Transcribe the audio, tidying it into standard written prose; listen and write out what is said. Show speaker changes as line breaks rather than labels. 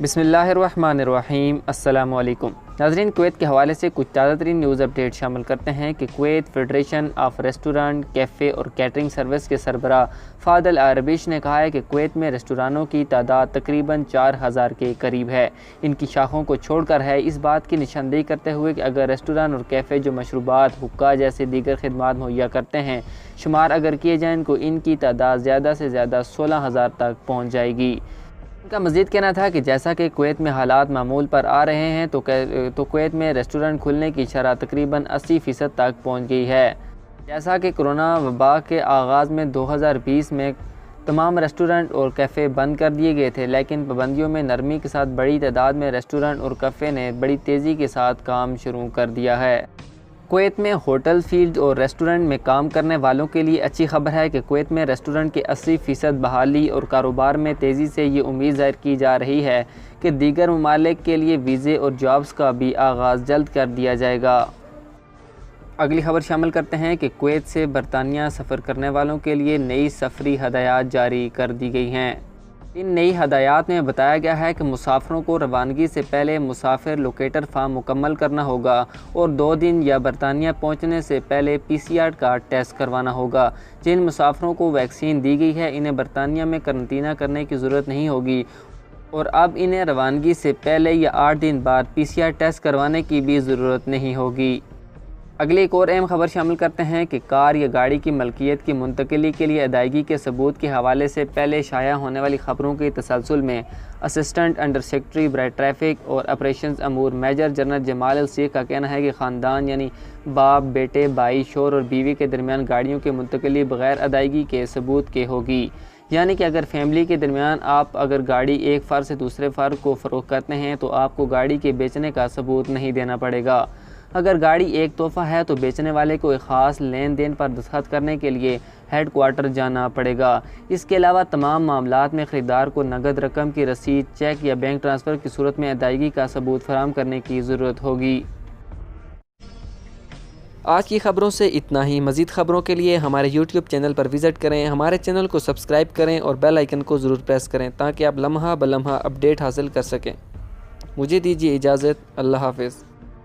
بسم اللہ الرحمن الرحیم۔ السلام علیکم ناظرین، کویت کے حوالے سے کچھ تازہ ترین نیوز اپڈیٹ شامل کرتے ہیں کہ Kuwait federation of restaurant, cafe اور کیٹرنگ سروس کے سربراہ فاضل عربیش نے کہا ہے کہ کویت میں ریسٹورانوں کی تعداد تقریباً 4000 کے قریب ہے۔ ان کی شاخوں کو چھوڑ کر ہے اس بات کی نشاندہی کرتے ہوئے کہ اگر ریسٹوران اور کیفے جو مشروبات، حقہ جیسے دیگر خدمات مہیا کرتے ہیں شمار اگر کیے جائیں تو ان کی تعداد زیادہ سے زیادہ 16000 تک پہنچ جائے گی۔ ان کا مزید کہنا تھا کہ جیسا کہ کویت میں حالات معمول پر آ رہے ہیں تو کویت میں ریسٹورنٹ کھلنے کی شرح تقریباً 80% تک پہنچ گئی ہے۔ جیسا کہ کرونا وبا کے آغاز میں 2020 میں تمام ریسٹورنٹ اور کیفے بند کر دیے گئے تھے، لیکن پابندیوں میں نرمی کے ساتھ بڑی تعداد میں ریسٹورنٹ اور کیفے نے بڑی تیزی کے ساتھ کام شروع کر دیا ہے۔ کویت میں ہوٹل فیلڈ اور ریسٹورنٹ میں کام کرنے والوں کے لیے اچھی خبر ہے کہ کویت میں ریسٹورنٹ کے 80% بحالی اور کاروبار میں تیزی سے یہ امید ظاہر کی جا رہی ہے کہ دیگر ممالک کے لیے ویزے اور جابز کا بھی آغاز جلد کر دیا جائے گا۔ اگلی خبر شامل کرتے ہیں کہ کویت سے برطانیہ سفر کرنے والوں کے لیے نئی سفری ہدایات جاری کر دی گئی ہیں۔ ان نئی ہدایات میں بتایا گیا ہے کہ مسافروں کو روانگی سے پہلے مسافر لوکیٹر فارم مکمل کرنا ہوگا اور 2 دن یا برطانیہ پہنچنے سے پہلے PCR کا ٹیسٹ کروانا ہوگا۔ جن مسافروں کو ویکسین دی گئی ہے انہیں برطانیہ میں قرنطینہ کرنے کی ضرورت نہیں ہوگی اور اب انہیں روانگی سے پہلے یا 8 دن بعد PCR ٹیسٹ کروانے کی بھی ضرورت نہیں ہوگی۔ اگلی ایک اور اہم خبر شامل کرتے ہیں کہ کار یا گاڑی کی ملکیت کی منتقلی کے لیے ادائیگی کے ثبوت کے حوالے سے پہلے شائع ہونے والی خبروں کے تسلسل میں اسسٹنٹ انڈر سیکرٹری برائے ٹریفک اور آپریشنز امور میجر جنرل جمال الشیخ کا کہنا ہے کہ خاندان یعنی باپ، بیٹے، بھائی، شوہر اور بیوی کے درمیان گاڑیوں کی منتقلی بغیر ادائیگی کے ثبوت کے ہوگی۔ یعنی کہ اگر فیملی کے درمیان آپ اگر گاڑی ایک فرد سے دوسرے فرد کو فروخت کرتے ہیں تو آپ کو گاڑی کے بیچنے کا ثبوت نہیں دینا پڑے گا۔ اگر گاڑی ایک تحفہ ہے تو بیچنے والے کو ایک خاص لین دین پر دستخط کرنے کے لیے ہیڈ کوارٹر جانا پڑے گا۔ اس کے علاوہ تمام معاملات میں خریدار کو نقد رقم کی رسید، چیک یا بینک ٹرانسفر کی صورت میں ادائیگی کا ثبوت فراہم کرنے کی ضرورت ہوگی۔ آج کی خبروں سے اتنا ہی۔ مزید خبروں کے لیے ہمارے YouTube چینل پر وزٹ کریں، ہمارے چینل کو سبسکرائب کریں اور بیل آئیکن کو ضرور پریس کریں تاکہ آپ لمحہ بلمحہ اپڈیٹ حاصل کر سکیں۔ مجھے دیجیے اجازت۔ اللہ حافظ۔